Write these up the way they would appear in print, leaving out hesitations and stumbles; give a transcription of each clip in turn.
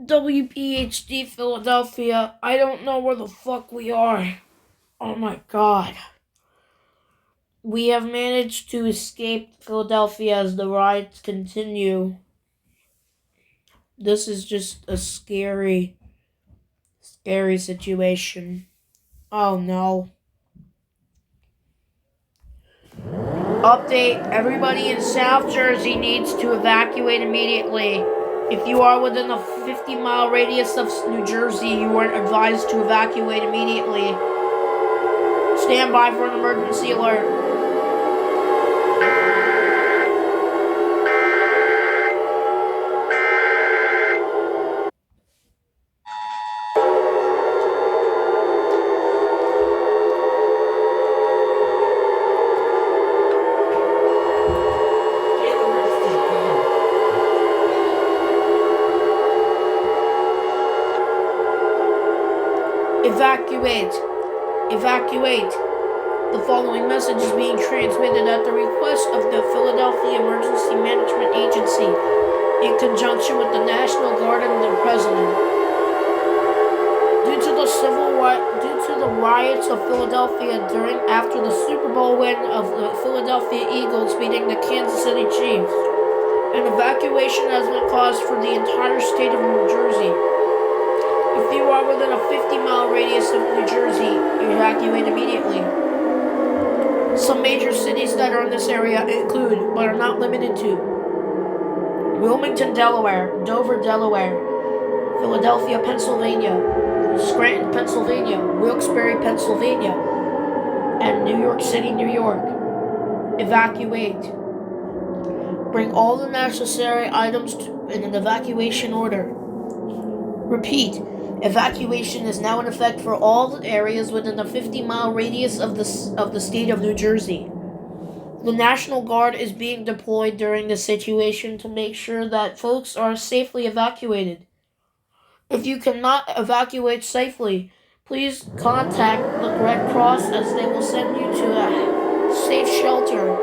WPHD Philadelphia, I don't know where the fuck we are. Oh my god. We have managed to escape Philadelphia as the riots continue. This is just a scary situation. Oh no. Update, everybody in South Jersey needs to evacuate immediately. If you are within a 50-mile radius of New Jersey, you are advised to evacuate immediately. Stand by for an emergency alert. Evacuate. Evacuate. The following message is being transmitted at the request of the Philadelphia Emergency Management Agency in conjunction with the National Guard and the President. Due to the riots of Philadelphia after the Super Bowl win of the Philadelphia Eagles beating the Kansas City Chiefs, an evacuation has been caused for the entire state of New Jersey. If you are within a 50-mile radius of New Jersey, evacuate immediately. Some major cities that are in this area include, but are not limited to, Wilmington, Delaware, Dover, Delaware, Philadelphia, Pennsylvania, Scranton, Pennsylvania, Wilkes-Barre, Pennsylvania, and New York City, New York. Evacuate. Bring all the necessary items in an evacuation order. Repeat. Evacuation is now in effect for all areas within a 50-mile radius of the state of New Jersey. The National Guard is being deployed during the situation to make sure that folks are safely evacuated. If you cannot evacuate safely, please contact the Red Cross as they will send you to a safe shelter.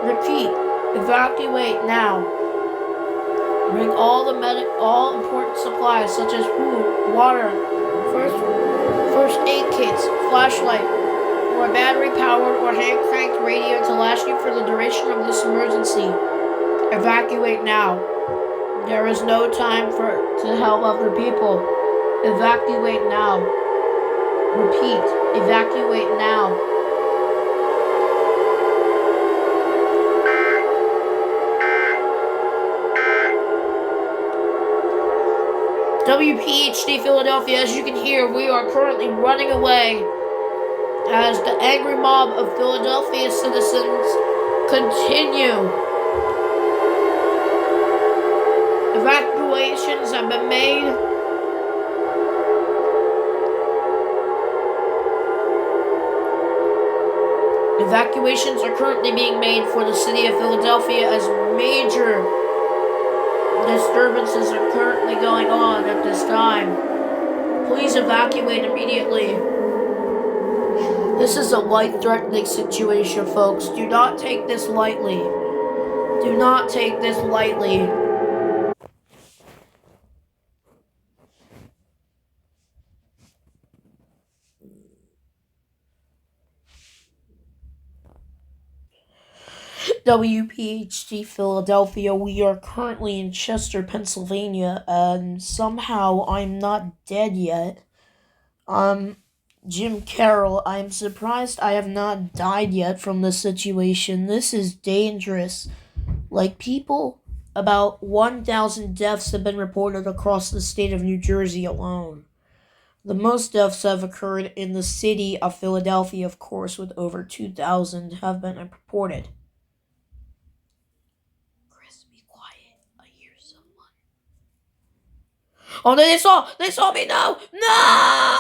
Repeat, evacuate now. Bring all important supplies such as food, water, first aid kits, flashlight, or a battery-powered or hand-cranked radio to last you for the duration of this emergency. Evacuate now. There is no time to help other people. Evacuate now. Repeat, evacuate now. WPHD Philadelphia, as you can hear, we are currently running away as the angry mob of Philadelphia citizens continue. Evacuations have been made. Evacuations are currently being made for the city of Philadelphia as major disturbances are currently going on at this time. Please evacuate immediately. This is a life-threatening situation, folks. Do not take this lightly. Do not take this lightly. WPHD Philadelphia, we are currently in Chester, Pennsylvania, and somehow I'm not dead yet. Jim Carroll, I'm surprised I have not died yet from this situation. This is dangerous. About 1,000 deaths have been reported across the state of New Jersey alone. The most deaths have occurred in the city of Philadelphia, of course, with over 2,000 have been reported. Chris, be quiet. I hear someone. Oh, they saw me, no! No!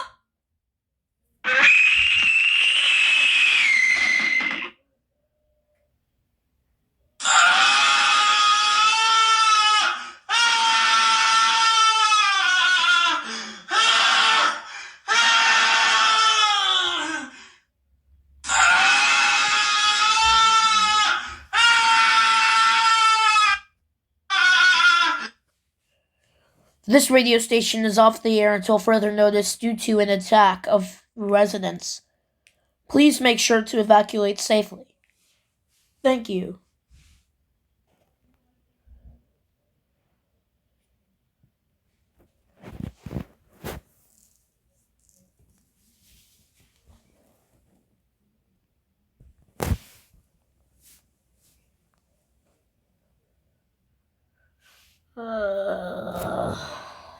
This radio station is off the air until further notice due to an attack of residents. Please make sure to evacuate safely. Thank you.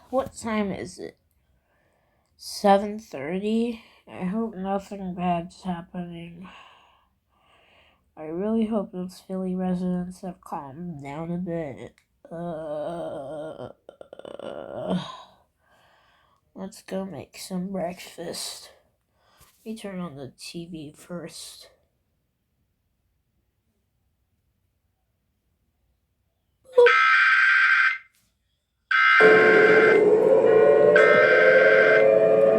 What time is it? 7:30? I hope nothing bad's happening. I really hope those Philly residents have calmed down a bit. Let's go make some breakfast. Let me turn on the TV first.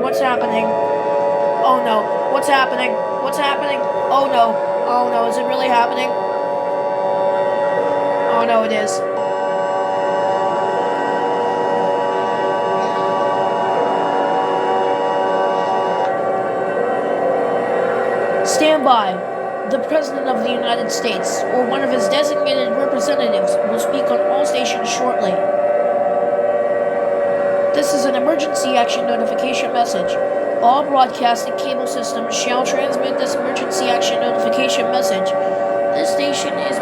What's happening? Oh no, what's happening? What's happening? Oh no, is it really happening? Oh no, it is. Stand by. The President of the United States, or one of his designated representatives, will speak on all stations shortly. This is an emergency action notification message. All broadcasting cable systems shall transmit this emergency action notification message. This station is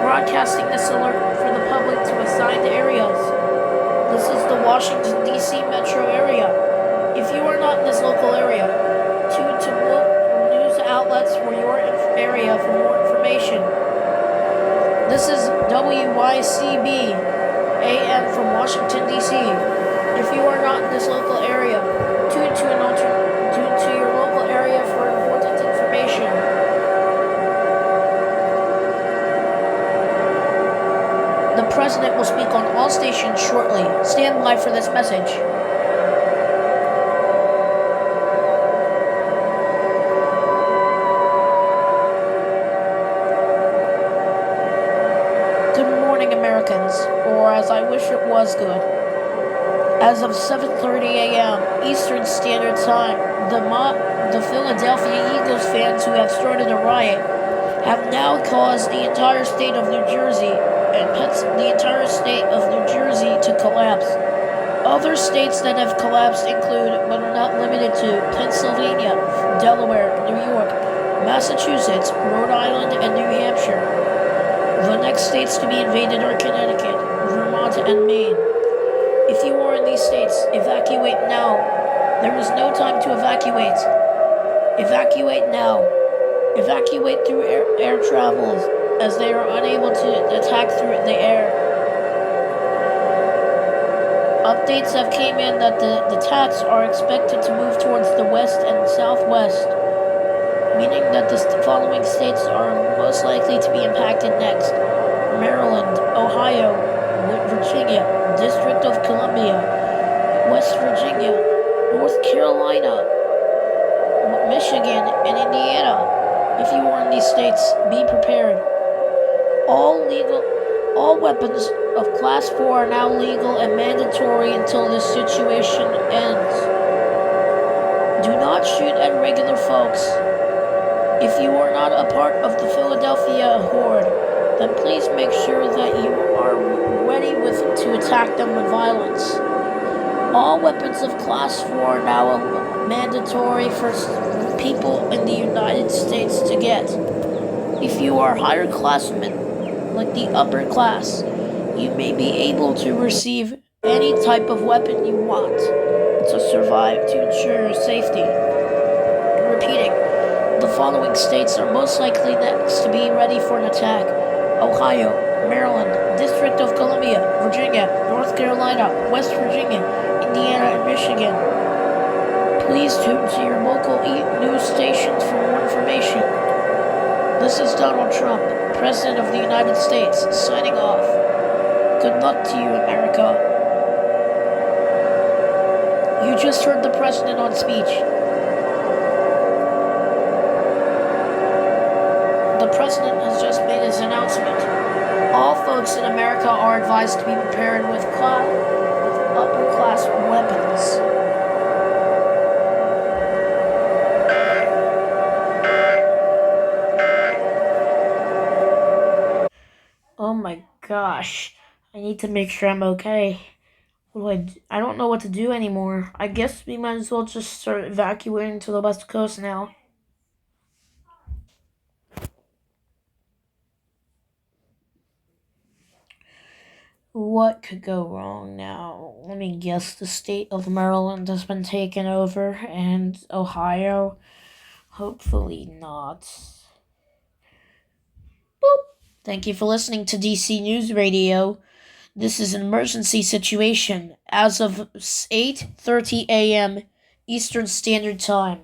broadcasting this alert for the public to assigned areas. This is the Washington, D.C. metro area. If you are not in this local area, tune to news outlets for your area for more information. This is WYCB AM from Washington, D.C. If you are not in this local area, tune to your local area for important information. The President will speak on all stations shortly. Stand by for this message. Good morning, Americans, or as I wish it was good. As of 7:30 a.m. Eastern Standard Time, the Philadelphia Eagles fans who have started a riot have now caused the entire state of New Jersey to collapse. Other states that have collapsed include, but are not limited to, Pennsylvania, Delaware, New York, Massachusetts, Rhode Island, and New Hampshire. The next states to be invaded are Connecticut, Vermont, and Maine. If you are in these states, evacuate now. There is no time to evacuate. Evacuate now. Evacuate through air travel, as they are unable to attack through the air. Updates have came in that the attacks are expected to move towards the west and southwest, meaning that the following states are most likely to be impacted next: Maryland, Ohio, Virginia, District of Columbia, West Virginia, North Carolina, Michigan, and Indiana. If you are in these states, be prepared. All weapons of Class 4 are now legal and mandatory until this situation ends. Do not shoot at regular folks. If you are not a part of the Philadelphia horde, then please make sure that you are ready to attack them with violence. All weapons of Class 4 are now mandatory for people in the United States to get. If you are higher classmen, like the upper class, you may be able to receive any type of weapon you want to survive to ensure your safety. Repeating, the following states are most likely next to be ready for an attack: Ohio, Maryland, District of Columbia, Virginia, North Carolina, West Virginia, Indiana, and Michigan. Please tune to your local news stations for more information. This is Donald Trump, President of the United States, signing off. Good luck to you, America. You just heard the President on speech. The President has just made his announcement. All folks in America are advised to be prepared with gosh. I need to make sure I'm okay. What do I do? I don't know what to do anymore. I guess we might as well just start evacuating to the west coast now. What could go wrong now? Let me guess. The state of Maryland has been taken over, and Ohio? Hopefully not. Boop. Thank you for listening to DC News Radio. This is an emergency situation as of 8:30 a.m. Eastern Standard Time.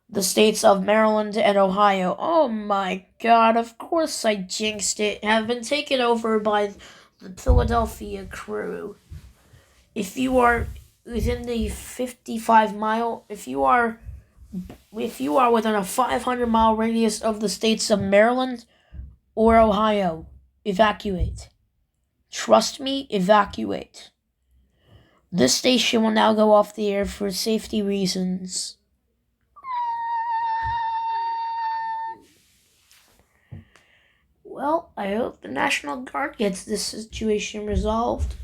The states of Maryland and Ohio, oh my god, of course I jinxed it, have been taken over by the Philadelphia crew. If you are within the 55 mile, if you are within a 500-mile radius of the states of Maryland or Ohio, evacuate. Trust me, evacuate. This station will now go off the air for safety reasons. Well, I hope the National Guard gets this situation resolved.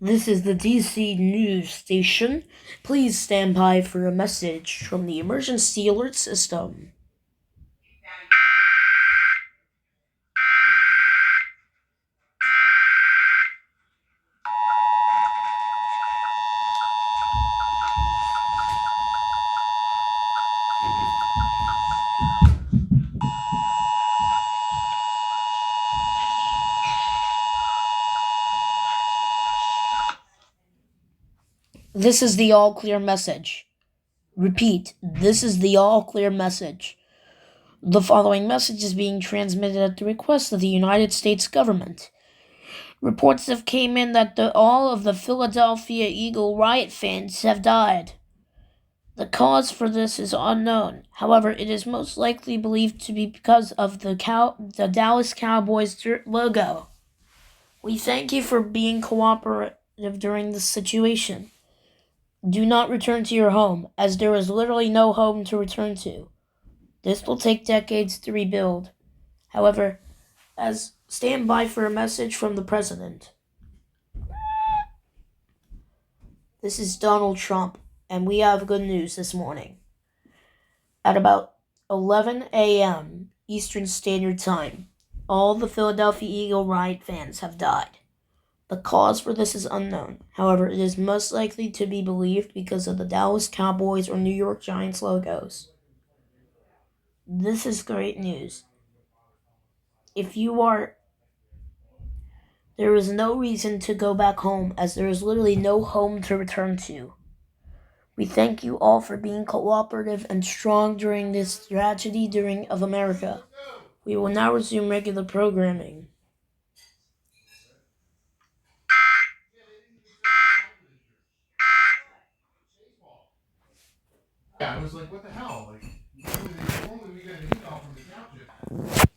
This is the DC News Station. Please stand by for a message from the Emergency Alert System. This is the all clear message. Repeat, this is the all clear message. The following message is being transmitted at the request of the United States government. Reports have came in that all of the Philadelphia Eagle riot fans have died. The cause for this is unknown. However, it is most likely believed to be because of the Dallas Cowboys logo. We thank you for being cooperative during this situation. Do not return to your home, as there is literally no home to return to. This will take decades to rebuild. However, stand by for a message from the president. This is Donald Trump, and we have good news this morning. At about 11 a.m. Eastern Standard Time, all the Philadelphia Eagle riot fans have died. The cause for this is unknown. However, it is most likely to be believed because of the Dallas Cowboys or New York Giants logos. This is great news. There is no reason to go back home, as there is literally no home to return to. We thank you all for being cooperative and strong during this tragedy of America. We will now resume regular programming. Yeah, I was like, what the hell? Like, normally we get an email from the township.